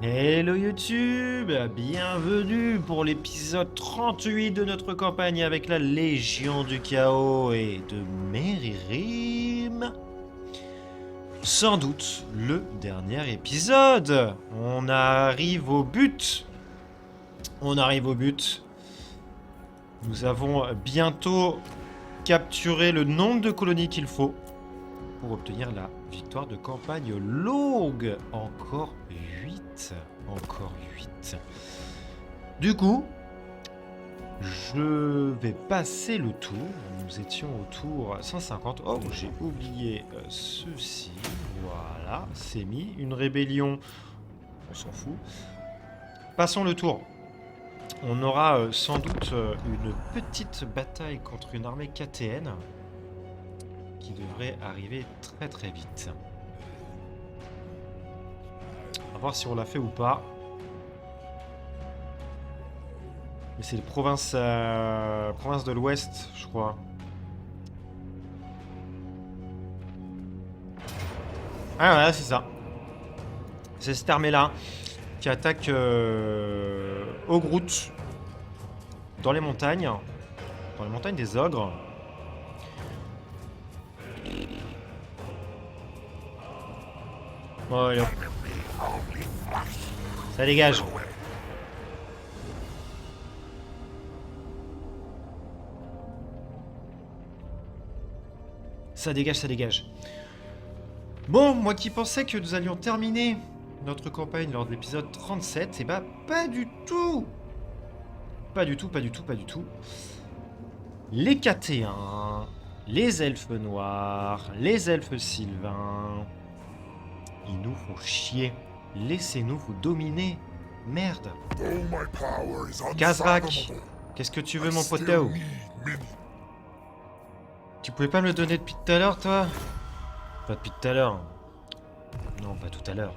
Hello YouTube, bienvenue pour l'épisode 38 de notre campagne avec la Légion du Chaos et de Meririm. Sans doute le dernier épisode. On arrive au but. Nous avons bientôt capturé le nombre de colonies qu'il faut pour obtenir la victoire de campagne longue. Encore 8. Du coup, je vais passer le tour. Nous étions au tour 150. Oh, j'ai oublié ceci. Voilà, c'est mis. Une rébellion, on s'en fout. Passons le tour. On aura sans doute une petite bataille contre une armée KTN qui devrait arriver très très vite. On va voir si on l'a fait ou pas. Mais c'est les provinces de l'Ouest, je crois. Ah voilà, c'est ça. C'est cette armée-là qui attaque Ogrut dans les montagnes des ogres. Oh, allez hop. Ça dégage. Ça dégage. Bon, moi qui pensais que nous allions terminer notre campagne lors de l'épisode 37, et bah pas du tout. Pas du tout. Les KT1, les elfes noirs, les elfes sylvains, ils nous font chier. Laissez-nous vous dominer. Merde. Kazrak, qu'est-ce que tu veux, mon poteau? Tu pouvais pas me le donner depuis tout à l'heure, toi? Pas depuis tout à l'heure. Non, pas tout à l'heure.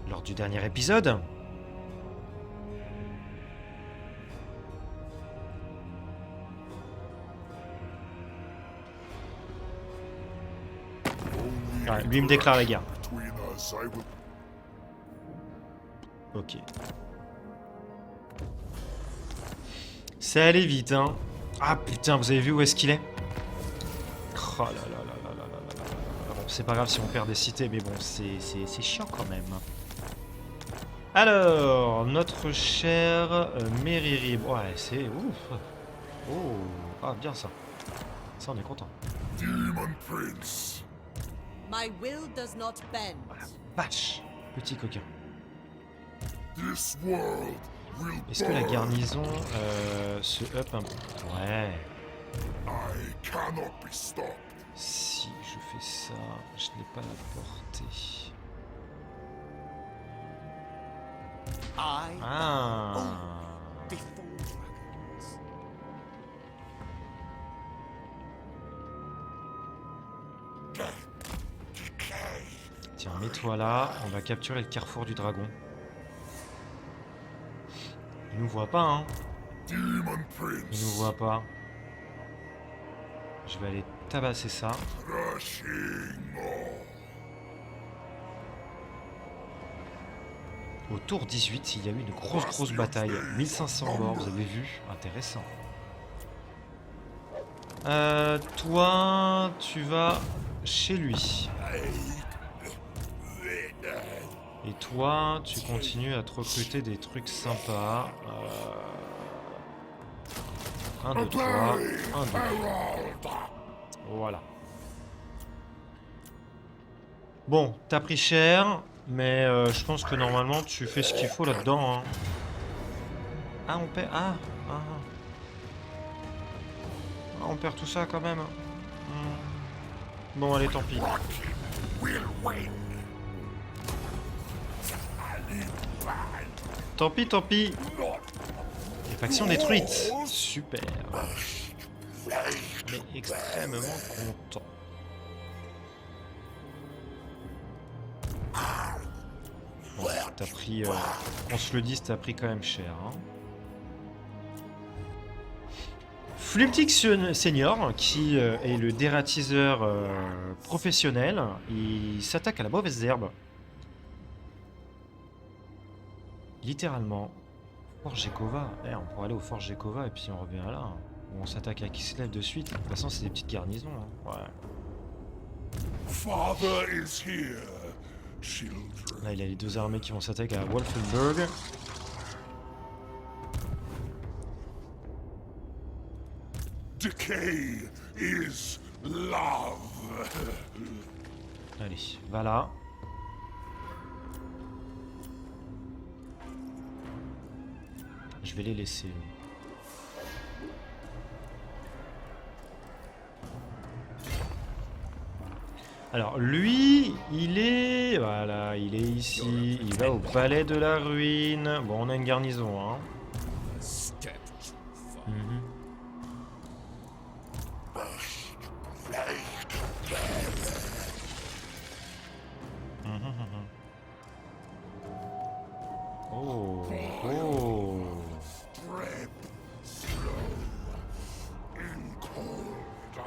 Lors du dernier épisode. Ouais, lui me déclare la guerre. Ok. C'est allé vite, hein. Ah putain, vous avez vu où est-ce qu'il est? Oh là là là là là là là là. Bon, c'est pas grave si on perd des cités, mais bon, c'est chiant quand même. Alors, notre cher Meririm. Ouais, c'est ouf. Oh, ah bien ça. Ça, on est content. Demon Prince. My will does not bend. Vache, petit coquin. This world will Est-ce que la burn. garnison se up un peu? Ouais. I cannot be stopped. Si je fais ça, je n'ai pas la portée. I Ah. before dragons. Tiens, mets-toi là, on va capturer le carrefour du dragon. Il nous voit pas, hein. Demon Il Prince. nous voit pas. Je vais aller tabasser ça. Crushing all. Au tour 18, il y a eu une grosse bataille. 1500 morts, vous avez vu? Intéressant. Toi, tu vas chez lui. Et toi, tu continues à te recruter des trucs sympas. 1, 2, 3. 1, 2. Voilà. Bon, t'as pris cher, mais je pense que normalement tu fais ce qu'il faut là-dedans. Hein. Ah, on perd. Ah. On perd tout ça quand même. Bon, allez, tant pis. Tant pis. Les factions détruites. Super. Mais extrêmement content. Bon, t'as pris... on se le dit, t'as pris quand même cher. Hein. Fluptic Senior, qui est le dératiseur professionnel, il s'attaque à la mauvaise herbe. Littéralement. Fort Gekova. Eh, on pourrait aller au Fort Gekova et puis on revient là. Hein. Ou on s'attaque à Kislev de suite. De toute façon, c'est des petites garnisons. Hein. Ouais. Father is here, children. Là, il y a les deux armées qui vont s'attaquer à Wolfenburg. Decay is love. Allez, va là. Je vais les laisser. Alors lui, il est... Voilà, il est ici. Il va au palais de la ruine. Bon, on a une garnison, hein. Mhm. Oh, oh. Bread, slow and cold.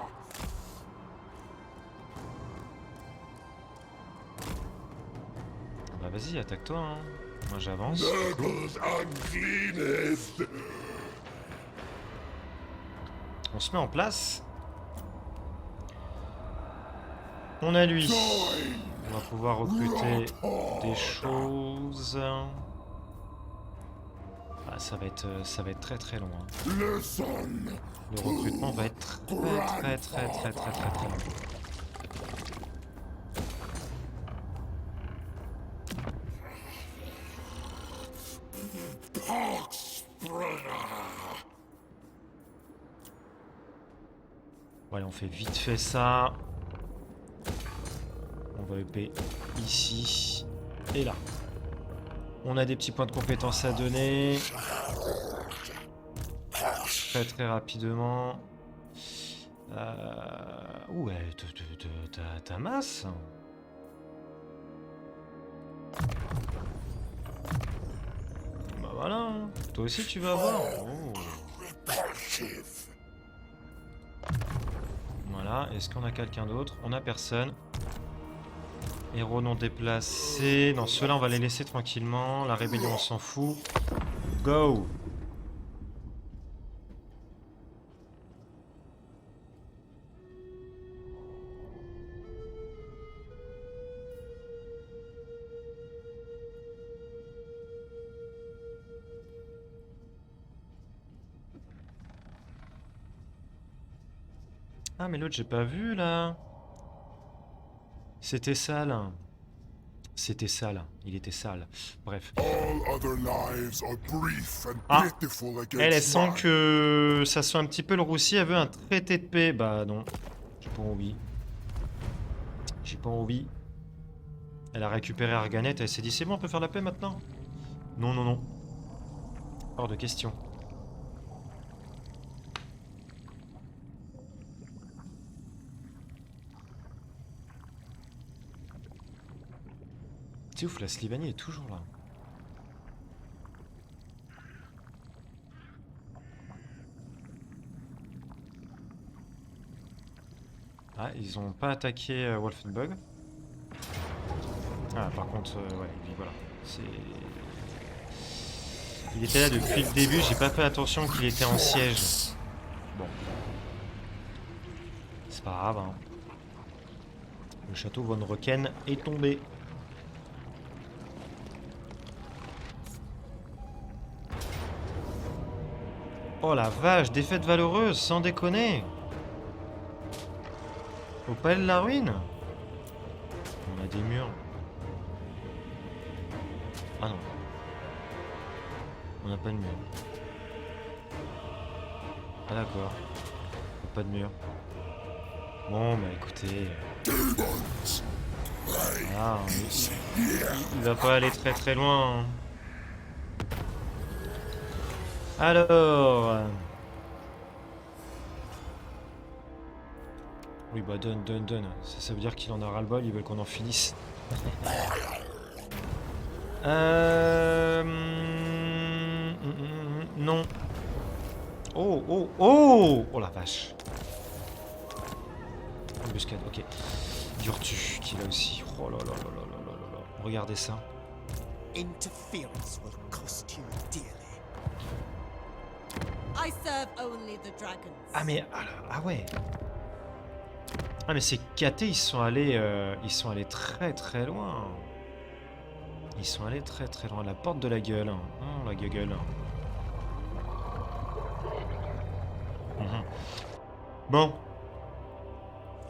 Bah vas-y, attaque-toi, hein. Moi j'avance. Knuckles uncleanest. On se met en place. On a lui. On va pouvoir recruter des choses. Ah, ça va être très très long. Hein. Listen. Le recrutement va être très long. Pox spreader. Voilà, on fait vite fait ça. On va upper ici et là. On a des petits points de compétence à donner. Très rapidement. Ouais, t'as masse. Bah voilà. Toi aussi tu vas voir. Oh. Repulsive. Voilà, est-ce qu'on a quelqu'un d'autre? On a personne. Héros non déplacés. Non, ceux-là, on va les laisser tranquillement. La rébellion, on s'en fout. Go! Ah, mais l'autre, j'ai pas vu, là. C'était sale. C'était sale. Il était sale. Bref. All other lives are brief and Ah. pitiful Elle, elle against sent mine. que ça sent un petit peu le roussi. Elle veut un traité de paix. Bah non. J'ai pas envie. J'ai pas envie. Elle a récupéré Arganet. Elle s'est dit c'est bon, on peut faire la paix maintenant? Non, non, non. Hors de question. C'est ouf, la Slivanie est toujours là. Ah, ils ont pas attaqué Wolfenburg. Ah, par contre, ouais, lui, voilà. C'est... Il était là depuis le début, j'ai pas fait attention qu'il était en siège. Bon. C'est pas grave, hein. Le château Von Rocken est tombé. Oh la vache, défaite valeureuse, sans déconner. Au palais de la ruine. On a des murs. Ah non. On n'a pas de mur. Ah d'accord. Pas de mur. Bon bah écoutez. Ah, il va pas aller très très loin. Hein. Alors... Oui bah donne. Ça veut dire qu'il en a ras-le-bol, ils veulent qu'on en finisse. Non. Oh la vache. Embuscade, ok. Durtu qui est là aussi. Oh là là là là là là là là. Regardez ça. Interference will cost you dearly. I serve only the dragons. Ah mais ah ouais. Ah mais ces KT ils sont allés très très loin. Ils sont allés très très loin. La porte de la gueule. La gueule. Mhm. Bon.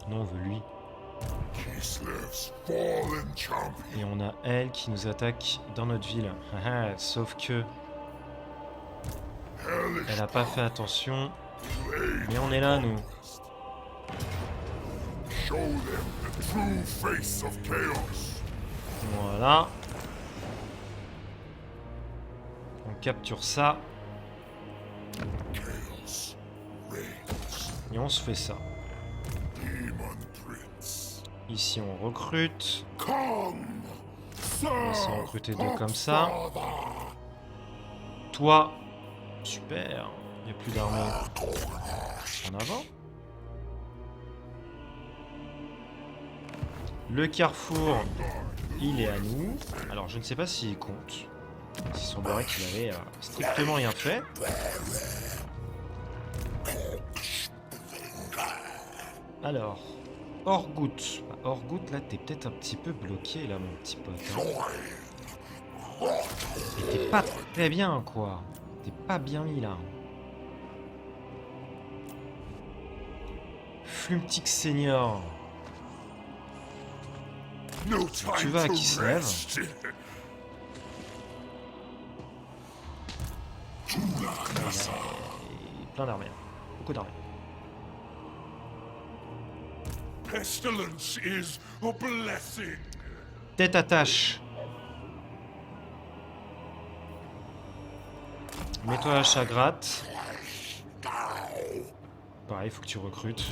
Non, on veut lui. Kislev's fallen champion. Et on a elle qui nous attaque dans notre ville. Sauf que elle a pas fait attention. Mais on est là, nous. Show them the true face of chaos. Voilà. On capture ça. Chaos reigns. Et on se fait ça. Demon Prince. Ici, on recrute. Come, On va s'en serve recruter deux the comme ça. Father. Toi. Super. Il n'y a plus d'armée. En avant. Le carrefour, il est à nous. Alors, je ne sais pas s'il compte. Il semblerait qu'il avait strictement rien fait. Alors, Orgout. Orgout, là, t'es peut-être un petit peu bloqué, là, mon petit pote. Hein. Et t'es pas très bien, quoi. T'es pas bien mis, là. Flumtic Senior. No time Tu vas à to Kislev. rest. Et plein d'armées. Beaucoup d'armées. Pestilence is a blessing. Tête à tâche. Mets-toi à Chagrat. Pareil, il faut que tu recrutes.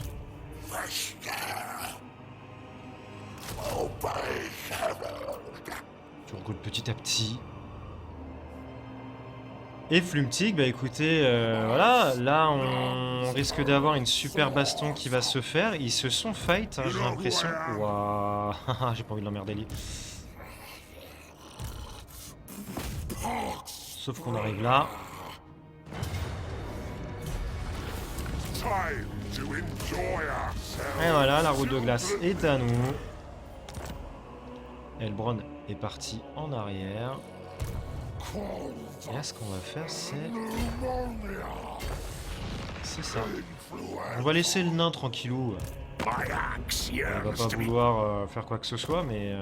Tu recrutes petit à petit. Et Flumtic, bah écoutez, voilà, là on risque d'avoir une super baston qui va se faire. Ils se sont fight, hein, j'ai l'impression. Waouh, j'ai pas envie de l'emmerder lui. Sauf qu'on arrive là. Time to enjoy ourselves. Et voilà, la route de glace est à nous. Elbron est parti en arrière. Et là, ce qu'on va faire, c'est ça. On va laisser le nain tranquillou. My axe Il va yearns pas to be vouloir faire quoi que ce soit, mais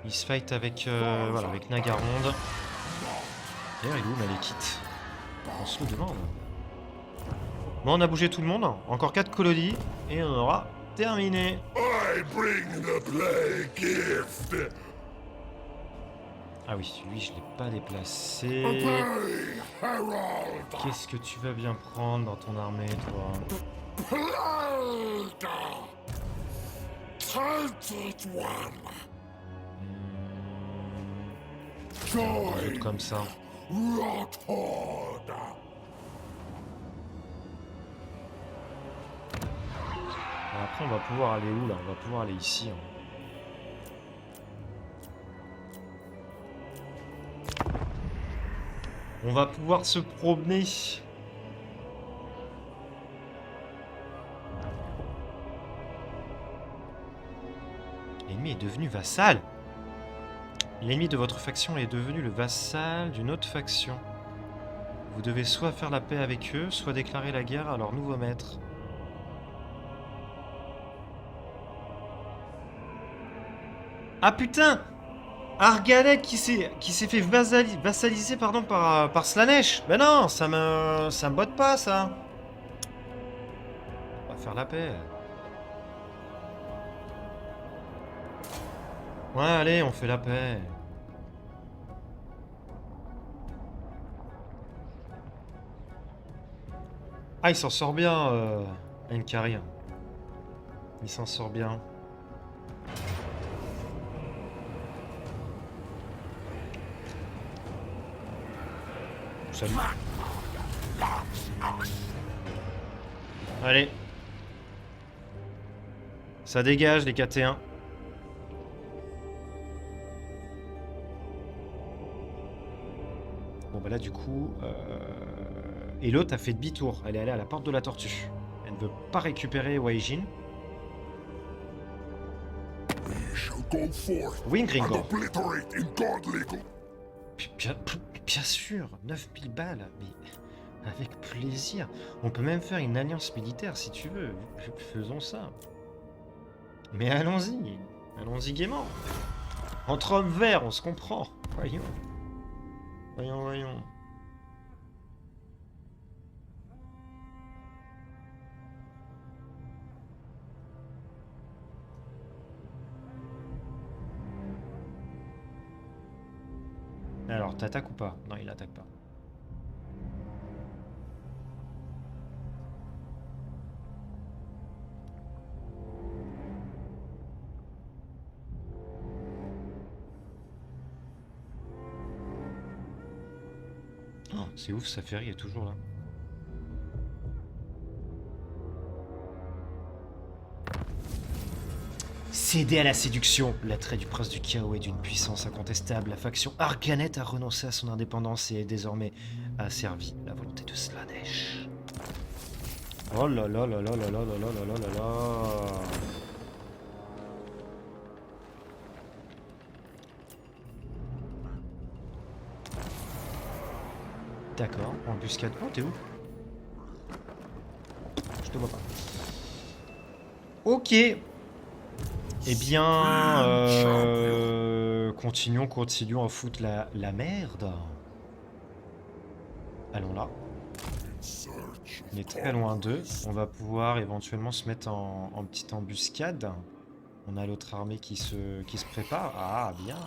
il se fight avec voilà, avec Nagaronde. D'ailleurs, il est où Malekith? On se le demande. Bon, on a bougé tout le monde. Encore 4 colonies et on aura terminé. I bring the plague gift. Ah oui, lui, je l'ai pas déplacé. Obey, Herald. Qu'est-ce que tu vas bien prendre dans ton armée, toi? Plague. Tainted one. D'autres Join comme ça. Rothord. Après, on va pouvoir aller où, là? On va pouvoir aller ici. Hein. On va pouvoir se promener. L'ennemi est devenu vassal. L'ennemi de votre faction est devenu le vassal d'une autre faction. Vous devez soit faire la paix avec eux, soit déclarer la guerre à leur nouveau maître. Ah putain! Argalek qui s'est fait vassaliser pardon, par Slanesh. Ben non, ça me botte pas ça. On va faire la paix. Ouais, allez, on fait la paix. Ah, il s'en sort bien, Nkari. Il s'en sort bien. Salut. Allez. Ça dégage les KT1. Bon bah là du coup... Et l'autre a fait demi-tour. Elle est allée à la porte de la tortue. Elle ne veut pas récupérer Waijin. We shall go forth Oui, and Gringor. obliterate in godly Bien sûr, 9000 balles, mais avec plaisir. On peut même faire une alliance militaire si tu veux. Faisons ça. Mais allons-y. Allons-y gaiement. Entre hommes verts, on se comprend. Voyons. Voyons. Alors, t'attaques ou pas? Non, il attaque pas. Oh, c'est ouf, Saferi est toujours là. Céder à la séduction, l'attrait du prince du chaos est d'une puissance incontestable. La faction Arganet a renoncé à son indépendance et est désormais asservie à la volonté de Slaanesh. Oh là là là là là là là là là là là. D'accord, embuscade. Oh, t'es où? Je te vois pas. Ok. Eh bien, continuons à foutre la merde. Allons là. search. On est très loin d'eux. On va pouvoir éventuellement se mettre en petite embuscade. On a l'autre armée qui se prépare. Ah, bien.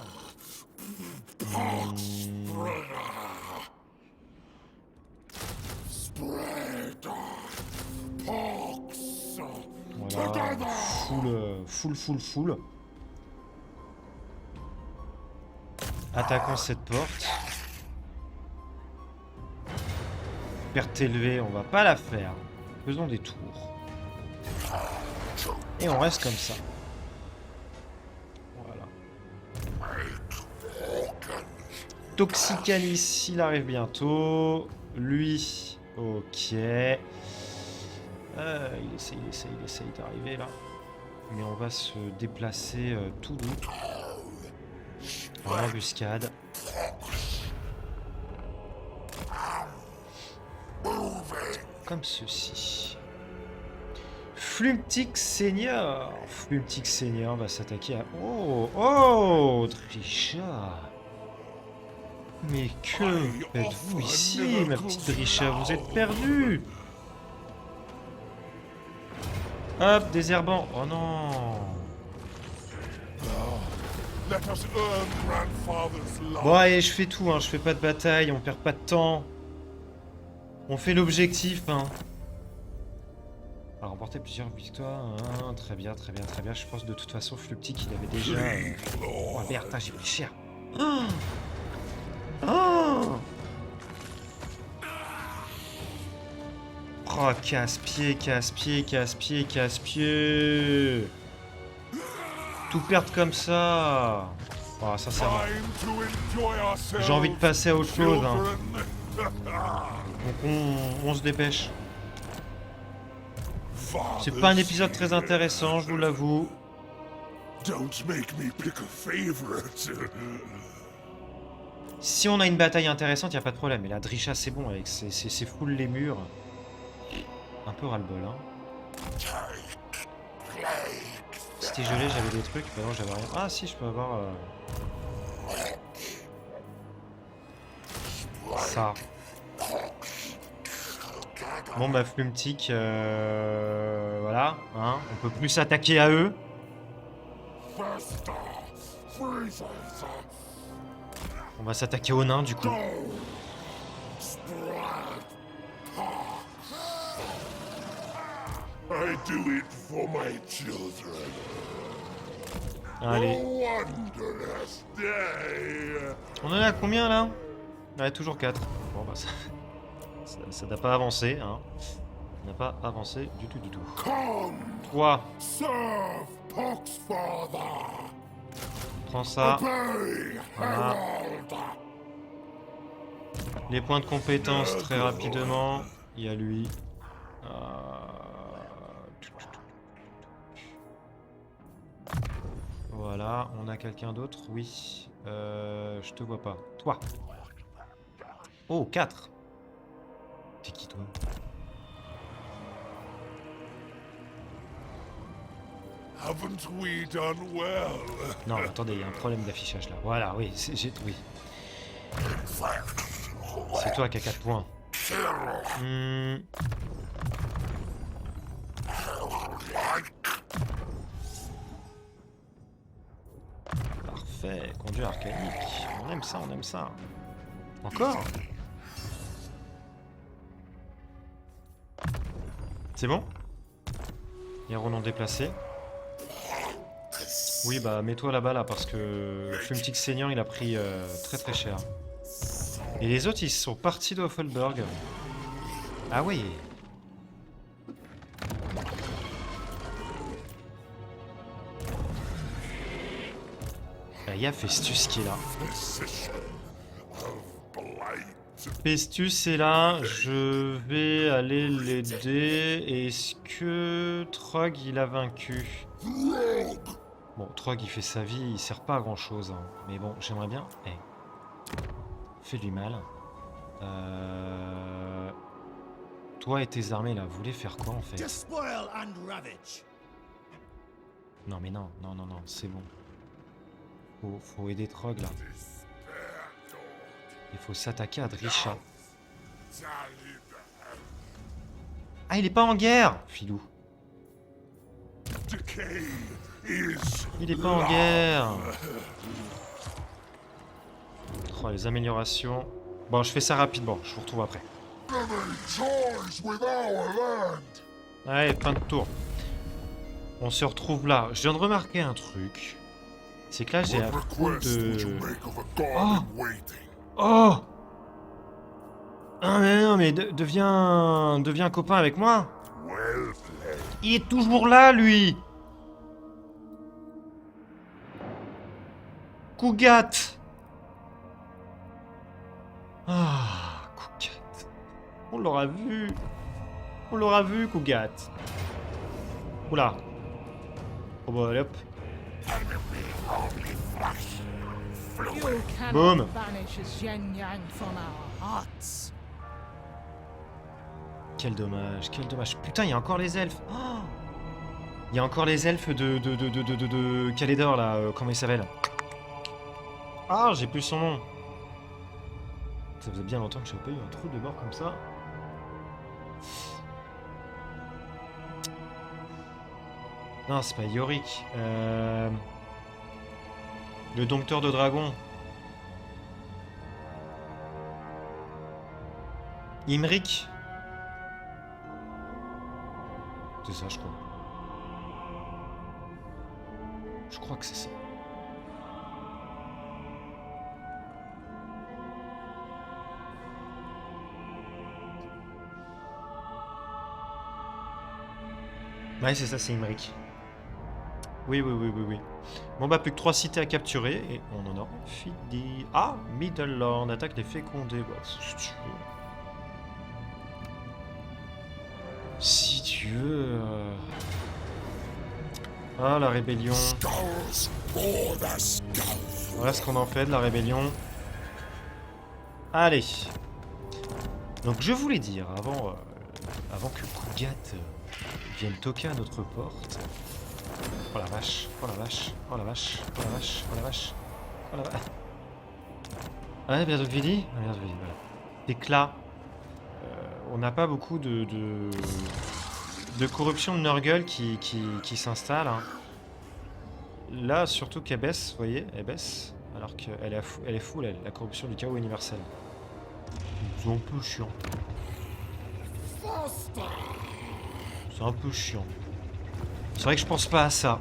Spread pox. Voilà. Full. Attaquons cette porte. Perte élevée, on va pas la faire. Faisons des tours. Et on reste comme ça. Voilà. Toxicalis, il arrive bientôt. Lui, ok. Il essaye d'arriver là. Mais on va se déplacer tout doux. En embuscade. Comme ceci. Flumtic Senior. Flumtic Senior va s'attaquer à... Oh, Drisha. Mais que faites-vous ici, ma petite Drisha? Vous êtes perdue. Hop, désherbant. Oh non. Let us earn grandfather's love. Bon allez, je fais tout, hein. Je fais pas de bataille, on perd pas de temps. On fait l'objectif, hein. On a remporté plusieurs victoires. Hein. Très bien. Je pense de toute façon, Fluptic, il avait déjà... Oh merde, j'ai pris cher. Oh, casse-pied. Tout perdre comme ça. Oh, sincèrement. Time to enjoy ourselves. J'ai envie de passer à autre chose, hein. children. Donc on se dépêche. C'est Fathers pas un épisode très here. intéressant, je vous l'avoue. Don't make me pick a favorite. Si on a une bataille intéressante, y a pas de problème. Mais la Drisha, c'est bon, avec c'est full les murs. Un peu ras-le-bol, hein. C'était gelé, j'avais des trucs. Bah non, j'avais rien. Ah si, je peux avoir... Ça. Bon bah Flumtic, voilà, hein, on peut plus s'attaquer à eux. Faster. Freezers. On va s'attaquer aux nains du coup. Go. Spread pox. I do it for my children. Allez, Wondrous day. on en est à combien là? Ouais, toujours 4. Bon bah ça n'a pas avancé, hein. Ça n'a pas avancé du tout. Come. 3, Serve Poxfather. prends ça. Obey, Voilà. Herald. Les points de compétence très rapidement. Il y a lui. Voilà, on a quelqu'un d'autre, oui. Je te vois pas. Toi. Oh, 4. T'es qui toi? Haven't we done well? Non, attendez, il y a un problème d'affichage là. Voilà, oui, oui. C'est toi qui as 4 points. Parfait, conduit arcanique. On aime ça, on aime ça. Encore? C'est bon? Il y a Ronan déplacé. Oui, bah mets-toi là-bas là parce que Fumtic saignant il a pris très très cher. Et les autres ils sont partis de Hoffelberg. Ah oui. Il y a Festus qui est là. Festus est là, je vais aller l'aider. Est-ce que Trog il a vaincu? Bon, Trog il fait sa vie, il sert pas à grand chose. Hein. Mais bon, j'aimerais bien. Hey. Fais-lui mal. Toi et tes armées là, vous voulez faire quoi en fait? Non mais non, non, non, non, c'est bon. Faut aider Trog là. Il faut s'attaquer à Drisha. Ah, il est pas en guerre, Filou. Il est pas en guerre. Oh, les améliorations. Bon, je fais ça rapidement, je vous retrouve après. Allez, fin de tour. On se retrouve là. Je viens de remarquer un truc. C'est que là, j'ai un coup de... Oh! Oh! Ah mais non, mais deviens copain avec moi. Il est toujours là, lui. Cougat. Ah, Cougat. On l'aura vu. On l'aura vu, Cougat. Oula. Oh bah, allez hop. Boum. Quel dommage, quel dommage. Putain, il y a encore les elfes. Oh, il y a encore les elfes de Calédor, là. Comment il s'appelle? Ah, j'ai plus son nom. Ça faisait bien longtemps que j'avais pas eu un trou de mort comme ça. Non, c'est pas Yorick. Le dompteur de dragon. Imric. C'est ça, je crois. Je crois que c'est ça. Ouais, c'est ça, c'est Imric. Oui. Bon bah, plus que 3 cités à capturer et on en a fini. Ah, Middle-Lord, attaque les fécondés. Bah, si tu veux. Si tu veux... Ah, la rébellion. Voilà ce qu'on en fait de la rébellion. Allez. Donc je voulais dire, avant que Cougat vienne toquer à notre porte... Oh la vache, oh la vache, oh la vache, oh la vache, oh la vache, oh la vache. Ouais, bientôt fini. Bientôt fini, voilà. Éclat. On n'a pas beaucoup de corruption de Nurgle qui s'installe. Hein. Là, surtout qu'elle baisse, vous voyez, elle baisse. Alors qu'elle est full, elle, la corruption du chaos universel. C'est un peu chiant. C'est un peu chiant. C'est vrai que je pense pas à ça.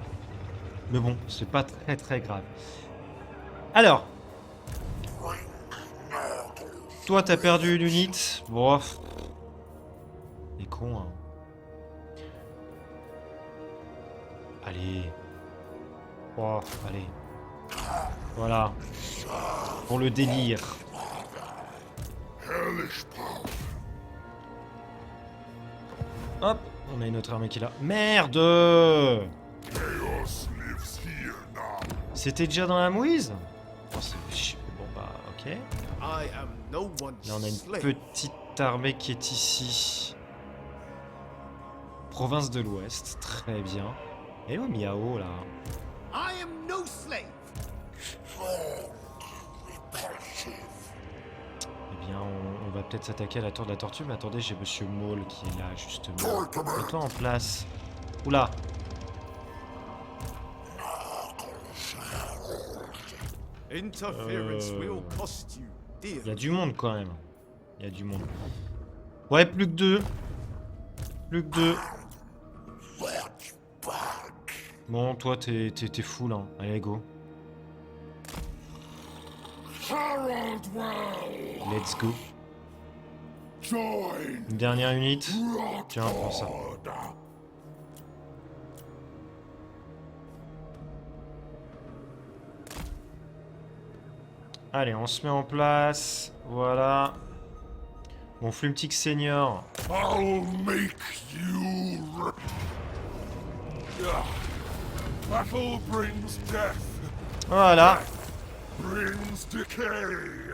Mais bon, c'est pas très très grave. Alors. Toi, t'as perdu une unité. Bon. Les cons, hein. Allez. Oh, allez. Voilà. Pour le délire. Hop, on a une autre armée qui est là. Merde! Chaos lives here now. C'était déjà dans la mouise? Oh, bon bah, ok. I am no one's Là, on a une slave. petite armée qui est ici. Province de l'Ouest, très bien. Et où Miao, là? I am no slave. Eh bien, on va peut-être s'attaquer à la tour de la tortue, mais attendez, j'ai Monsieur Maul qui est là, justement. Mets-toi en place. Oula! Interference will cost you Il y a dear. du monde, quand même. Il y a du monde. Ouais, plus que 2. Plus que 2. Bon, toi, t'es full, hein. Allez, go. Harold will Let's go. join Une dernière unité. Tiens, prends ça. Rockford. Allez, on se met en place. Voilà. Mon Flumtic Senior. I'll make you Battle brings death, Voilà. brings decay.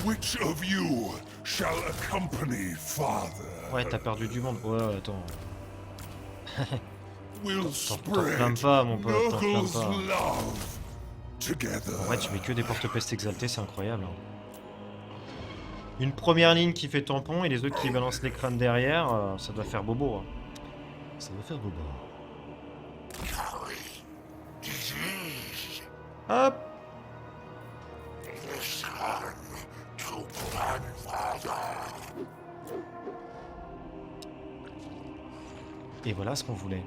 Which of you shall accompany father? Ouais, t'as perdu du monde. Ouais, attends. We'll t'enflamme spread pas, mon pote, t'enflamme Knuckles' pas. love together. En vrai, tu mets que des porte-pestes exaltés, c'est incroyable. Hein. Une première ligne qui fait tampon et les autres qui balancent les crânes derrière, ça doit faire bobo. Hein. Ça doit faire bobo. Hop. Et voilà ce qu'on voulait.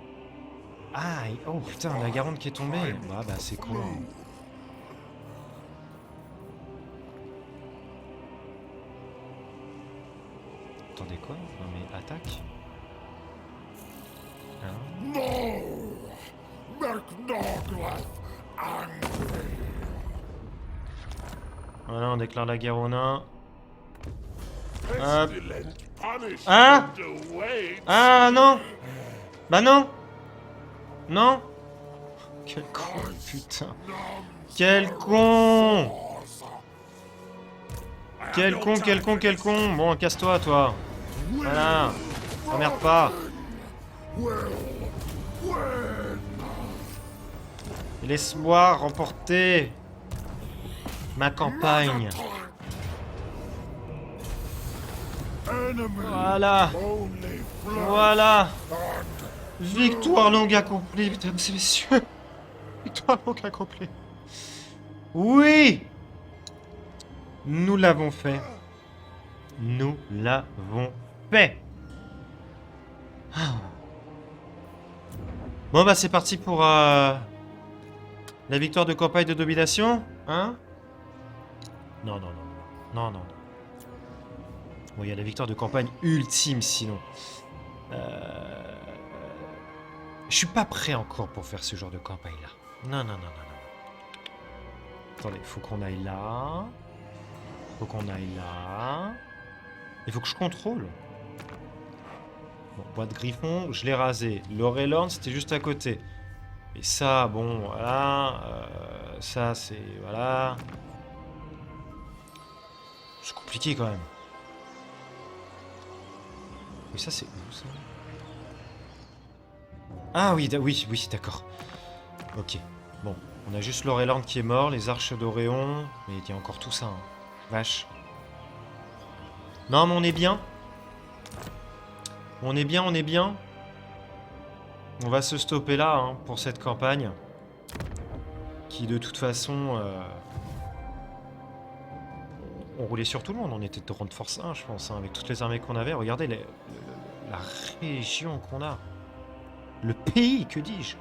Ah, oh putain, la Garonne qui est tombée. Bah c'est cool. Hein. Attendez quoi? Non mais attaque. Hein? No! Make Noglath angry! Voilà, on déclare la guerre aux nains. Pestilent punishment Ah! awaits. Ah non! Bah non! Non! Quel con, putain! Quel con! Quel con, quel con, quel con! Bon, casse-toi, toi! Voilà! T'emmerde pas! Laisse-moi remporter ma campagne! Enemy Voilà! only flesh Voilà! and Victoire longue accomplie, mesdames et messieurs! Victoire longue accomplie! Oui! Nous l'avons fait! Nous l'avons fait! Ah. Bon bah c'est parti pour la victoire de campagne de domination, hein? Non, non, non, non, non, non. Bon, il y a la victoire de campagne ultime sinon. Je suis pas prêt encore pour faire ce genre de campagne-là. Non, non, non, non, non. Attendez, faut qu'on aille là. Faut qu'on aille là. Il faut que je contrôle. Bon, bois de griffon, je l'ai rasé. Lorelorn, c'était juste à côté. Et ça, bon, voilà. Ça, c'est... Voilà. C'est compliqué, quand même. Mais ça, c'est où, ça? Ah oui, oui, oui, d'accord. Ok. Bon, on a juste Lorelorn qui est mort, les arches d'Oréon. Mais il y a encore tout ça, hein. Vache. Non, mais on est bien. On est bien, on est bien. On va se stopper là, hein, pour cette campagne. Qui, de toute façon... On roulait sur tout le monde. On était de grande force 1, je pense, hein, avec toutes les armées qu'on avait. Regardez la région qu'on a. Le pays, que dis-je?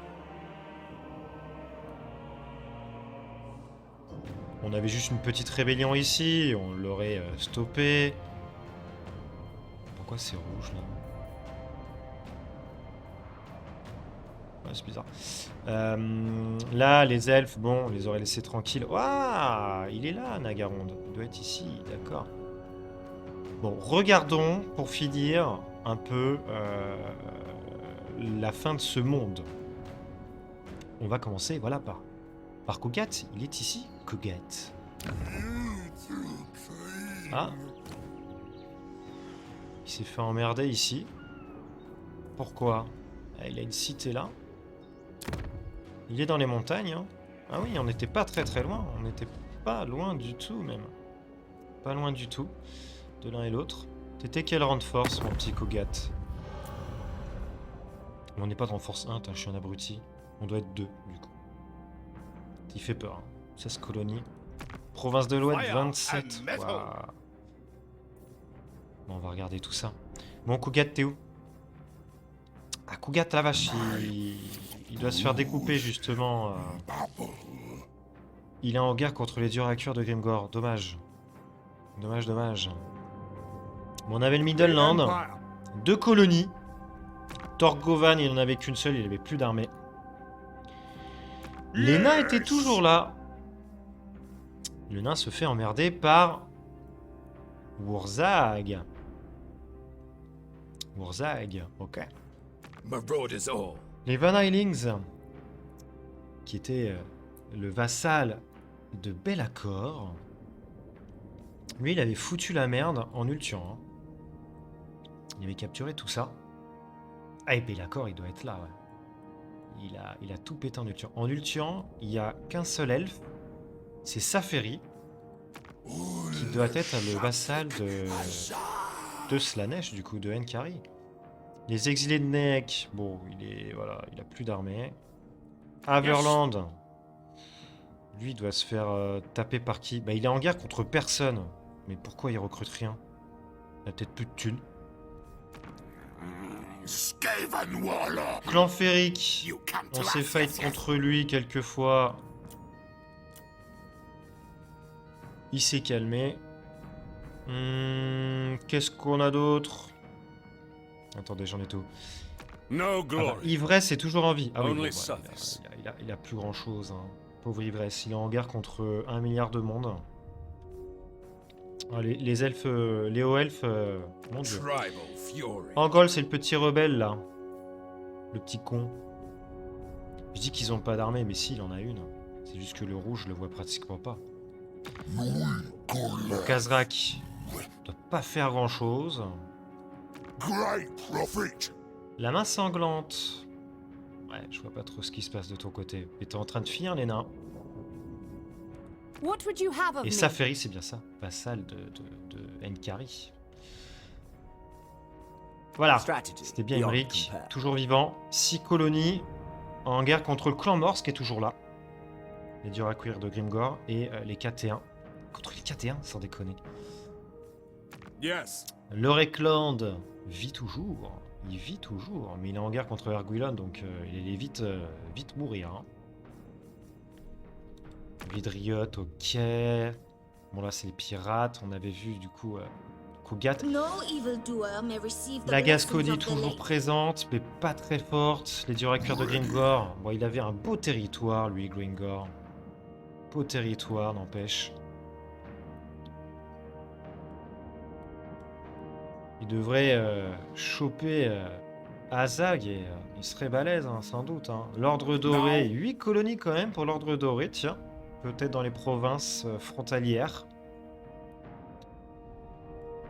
On avait juste une petite rébellion ici, on l'aurait stoppé. Pourquoi c'est rouge là? Ouais, c'est bizarre. Là, les elfes, bon, on les aurait laissés tranquilles. Waouh, il est là, Nagaronde. Il doit être ici, d'accord. Bon, regardons, pour finir, un peu la fin de ce monde. On va commencer, voilà, par Kogat. Il est ici, Kogat. Ah. Il s'est fait emmerder ici. Pourquoi? Il a une cité là. Il est dans les montagnes. Hein. Ah oui, on n'était pas très loin. On n'était pas loin du tout même. Pas loin du tout. De l'un et l'autre. T'étais quel rang de force, mon petit Kogat? On n'est pas de force 1, je suis un abruti. On doit être 2 du coup. Il fait peur. Hein. 16 colonies. Province de l'Ouest, 27. Waouh. Bon, on va regarder tout ça. Bon, Kogat, t'es où? Ah, Kogat, la vache, il doit se faire découper, justement. Il est en guerre contre les durs à cuire de Grimgor. Dommage. Dommage, dommage. Bon, on avait le Midland. 2 colonies. Torgovan, il n'en avait qu'une seule, il avait plus d'armée. Les nains étaient toujours là. Le nain se fait emmerder par Wurzag. Wurzag, ok. Les Van Hylings, qui était le vassal de Be'lakor, lui, il avait foutu la merde en Ultian. Hein. Il avait capturé tout ça. Ah, et Be'lakor, il doit être là, ouais. Il a tout pété en Ultian. En Ultian, il n'y a qu'un seul elfe, c'est Saferi, qui doit être le vassal de Slaanesh, du coup, de Enkari. Les exilés de Nek, bon, il a plus d'armée. Averland, lui, il doit se faire taper par qui? Bah, il est en guerre contre personne. Mais pourquoi il recrute rien? Il a peut-être plus de thunes. Clan Féric, on s'est fight contre lui quelques fois. Il s'est calmé. Qu'est-ce qu'on a d'autre? Attendez, j'en ai tout. No Ah glory. bah, Ivresse est toujours en vie. Ah oui, Only bon, service. il a plus grand chose. Hein. Pauvre Ivresse, il est en guerre contre 1 milliard de monde. Ah, les elfes, les hauts elfes, mon dieu. Tribal fury. Angol, c'est le petit rebelle là. Le petit con. Je dis qu'ils ont pas d'armée, mais si, il en a une. C'est juste que le rouge, je le vois pratiquement pas. Kazrak doit pas faire grand chose. Great prophet. La main sanglante. Ouais, je vois pas trop ce qui se passe de ton côté. Et t'es en train de finir les nains. What would you have of Et me? Saferi, c'est bien ça. Vassal de Enkari. Voilà. C'était bien Imric. Toujours vivant. 6 colonies. En guerre contre le clan Morse qui est toujours là. Les durs à cuire de Grimgor. Et les KT1. Contre les KT1, sans déconner. Yes. Le Rekland vit toujours. Il vit toujours. Mais il est en guerre contre Erguilon. Donc il allait vite mourir. Hein. Vidriot, ok. Bon là c'est les pirates. On avait vu du coup Kogat. No evildoer may receive the La blessings Gasconie of the toujours lake. présente, mais pas très forte. Les durs à cuire de Grimgor. Bon, il avait un beau territoire, lui, Grimgor. Beau territoire, n'empêche. Il devrait choper Azag et il serait balèze, hein, sans doute. Hein. L'Ordre Doré, 8 colonies quand même pour l'Ordre Doré, tiens. Peut-être dans les provinces frontalières.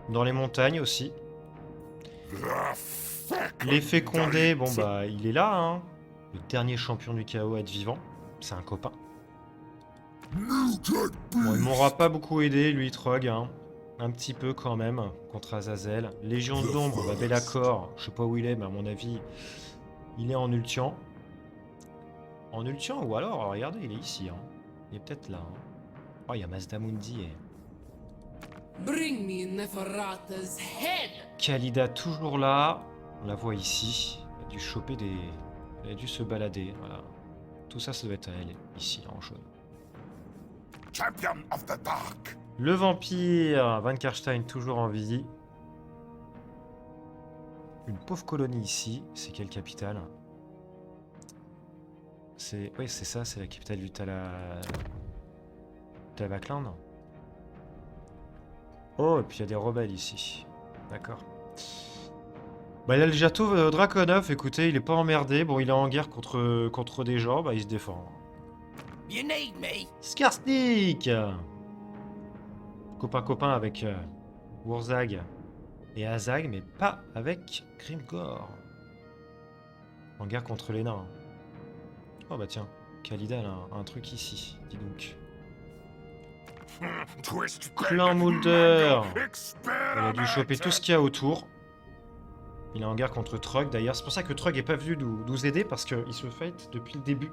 Dans les montagnes aussi. Les fécondés, bon bah il est là, hein. Le dernier champion du chaos à être vivant. C'est un copain. Bon, il m'aura pas beaucoup aidé, lui, Trog, hein. Un petit peu quand même, contre Azazel. Légion de l'ombre, bah Be'lakor, je sais pas où il est, mais à mon avis, il est en Ultian. En Ultian, ou alors, regardez, il est ici, hein. Il est peut-être là, hein. Oh, il y a Mazdamundi et... Bring me Neferata's head! Khalida toujours là. On la voit ici. Elle a dû choper des... Elle a dû se balader, voilà. Tout ça, ça doit être à elle, ici, là, en jaune. Champion of the dark. Le vampire, Van Karstein toujours en vie. Une pauvre colonie ici. C'est quelle capitale? C'est... Oui, c'est ça, c'est la capitale du Talabakland. Oh, et puis il y a des rebelles ici. D'accord. Bah, il a le château Draconov, écoutez, il est pas emmerdé. Bon, il est en guerre contre des gens, bah il se défend. You need me. Skarsnik, copain avec Wurzag et Azag, mais pas avec Grimgor. En guerre contre les nains. Oh bah tiens, Khalida a un truc ici, dis donc. Twist Clan Mulder. Il a dû choper tout ce qu'il y a autour. Il est en guerre contre Trog d'ailleurs. C'est pour ça que Trog est pas venu nous aider parce qu'il se fight depuis le début.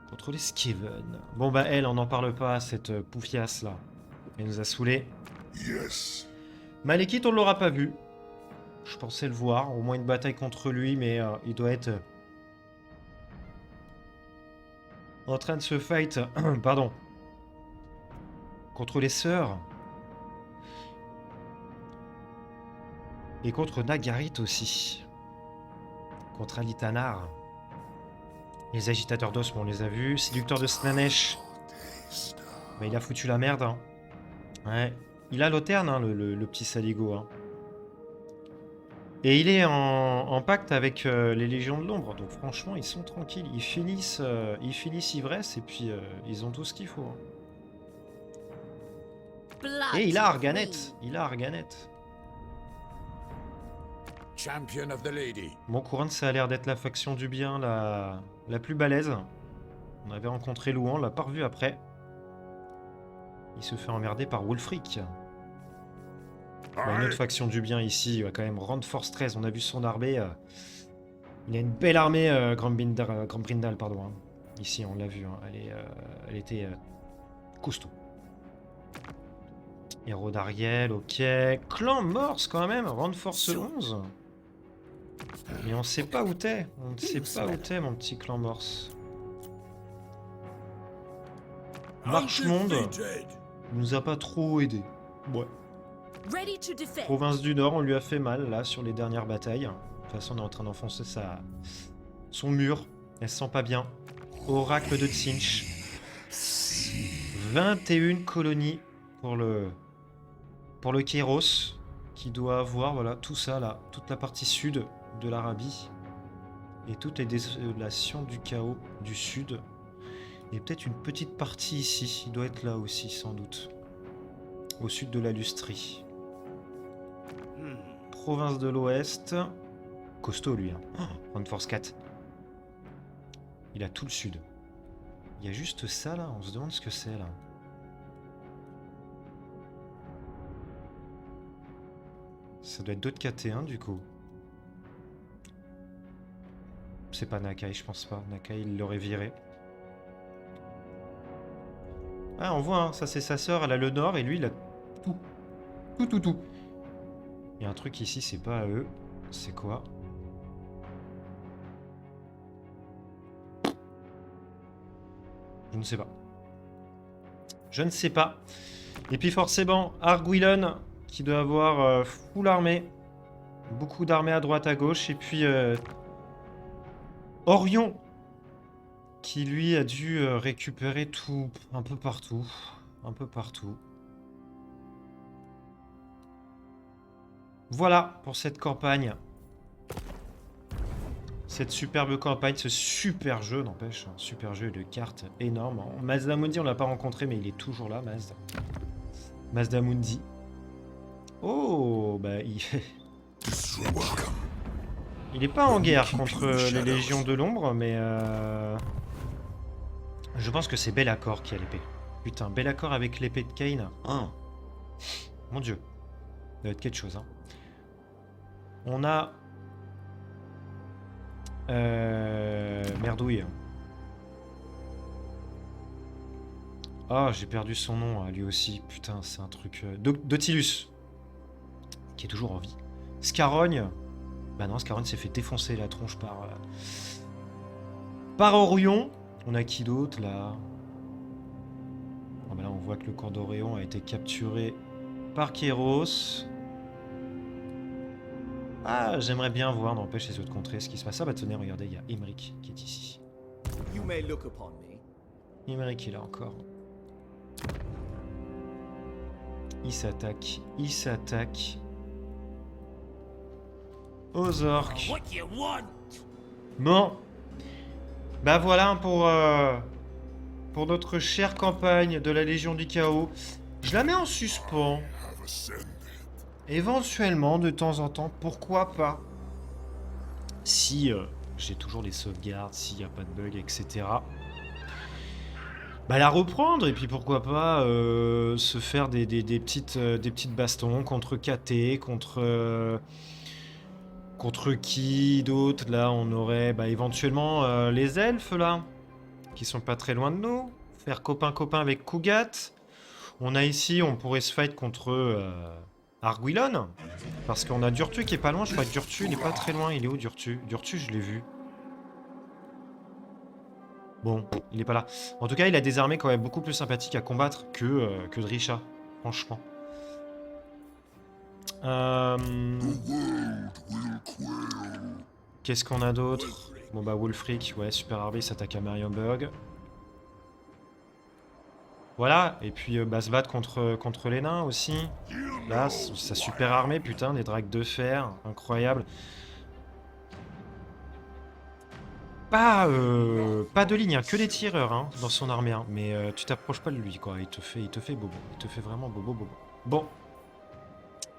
Contre les Skaven. Bon bah elle, on n'en parle pas, cette poufiasse là. Elle nous a saoulés. Yes. Malekith, on l'aura pas vu. Je pensais le voir, au moins une bataille contre lui, mais il doit être en train de se fight, pardon, contre les sœurs. Et contre Nagarit aussi. Contre Alitanar. Les agitateurs d'os, on les a vus. Séducteur de Slanesh. Bah, il a foutu la merde. Hein. Ouais. Il a l'Auterne, hein, le petit saligo. Hein. Et il est en pacte avec les Légions de l'Ombre. Donc franchement, ils sont tranquilles. Ils finissent ivresse et puis ils ont tout ce qu'il faut. Hein. Et il a Arganet. Il a Arganet. Champion of the lady. Bon, Couronne, ça a l'air d'être la faction du bien la plus balèze. On avait rencontré Louan, on l'a pas revu après. Il se fait emmerder par Wulfric. Bah, une autre faction du bien ici, il va quand même rendre Force 13. On a vu son armée. Il a une belle armée, Grand Brindal, pardon. Hein. Ici, on l'a vu. Hein. Elle était costaud. Héros d'Ariel, ok. Clan Morse quand même, Rand Force 11. Mais on sait pas où t'es. On ne sait pas où t'es, mon petit Clan Morse. Marchemonde nous a pas trop aidé. Ouais. Ready to defend. Province du Nord, on lui a fait mal là sur les dernières batailles. De toute façon, on est en train d'enfoncer son mur. Elle se sent pas bien. Oracle de Tsinch. 21 colonies pour le Kéros, qui doit avoir voilà tout ça là, toute la partie sud de l'Arabie et toutes les désolations du chaos du sud. Et peut-être une petite partie ici, il doit être là aussi sans doute. Au sud de la Lustrie. Province de l'Ouest. Costaud lui, hein. Oh, Rand Force 4. Il a tout le sud. Il y a juste ça là, on se demande ce que c'est là. Ça doit être d'autres KT1 du coup. C'est pas Nakai, je pense pas. Nakai, il l'aurait viré. Ah, on voit, hein, ça c'est sa sœur, elle a le nord et lui il a tout. Tout. Il y a un truc ici, c'est pas à eux. C'est quoi? Je ne sais pas. Je ne sais pas. Et puis forcément, Arguilon, qui doit avoir full armée. Beaucoup d'armées à droite, à gauche. Et puis Orion, qui lui a dû récupérer tout un peu partout. Un peu partout. Voilà pour cette campagne. Cette superbe campagne, ce super jeu, n'empêche. Un super jeu de cartes énorme. Mazdamundi, on l'a pas rencontré, mais il est toujours là, Mazdamundi. Oh, bah il est pas en guerre contre les Légions de l'Ombre, mais je pense que c'est Be'lakor qui a l'épée. Putain, Be'lakor avec l'épée de Kain. Oh. Mon dieu. Ça doit être quelque chose, hein. On a... Merdouille. Ah, j'ai perdu son nom, lui aussi. Putain, c'est un truc... Dotilus. Qui est toujours en vie. Scarogne. Bah non, Scarogne s'est fait défoncer la tronche par Orion. On a qui d'autre, là? Ah bah là, on voit que le corps d'Orion a été capturé par Kéros. Ah, j'aimerais bien voir, n'empêche les autres contrées, ce qui se passe. Ah bah tenez, regardez, il y a Emmerich qui est ici. You may look upon me. Imric, il a encore. Il s'attaque. Il s'attaque. Aux orques. What you want? Bon. Bah voilà pour notre chère campagne de la Légion du Chaos. Je la mets en suspens. Have ascended. Éventuellement, de temps en temps, pourquoi pas. Si j'ai toujours les sauvegardes, s'il n'y a pas de bug, etc. Bah la reprendre, et puis pourquoi pas se faire des petites bastons contre KT, contre qui d'autre. Là, on aurait bah, éventuellement les elfes, là, qui sont pas très loin de nous. Faire copain-copain avec Kugat. On a ici, on pourrait se fight contre Arguilon. Parce qu'on a Durtu qui est pas loin. Je crois que Durtu, il est pas très loin. Il est où, Durtu? Durtu, je l'ai vu. Bon, il est pas là. En tout cas, il a des armées quand même beaucoup plus sympathiques à combattre que Drisha. Franchement. Qu'est-ce qu'on a d'autre? Bon bah Wulfric, ouais, super armée, s'attaque à Marienburg. Voilà, et puis bah, se battre contre les nains aussi. Là, sa super armée, putain, des dracs de fer, incroyable. Pas de ligne, hein, que des tireurs hein, dans son armée, hein, mais tu t'approches pas de lui, quoi. Il te fait bobo, il te fait vraiment bobo. Bon,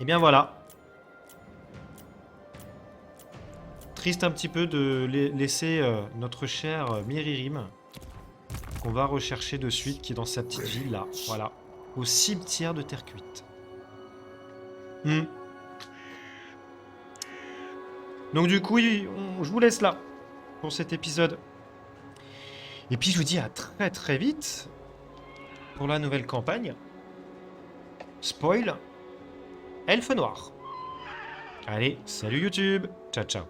et bien voilà. Triste un petit peu de laisser notre cher Miririm, qu'on va rechercher de suite, qui est dans sa petite ville là, voilà, au cimetière de Terre Cuite. Donc du coup, je vous laisse là pour cet épisode. Et puis je vous dis à très très vite pour la nouvelle campagne. Spoil, Elfe Noir. Allez, salut YouTube, ciao ciao.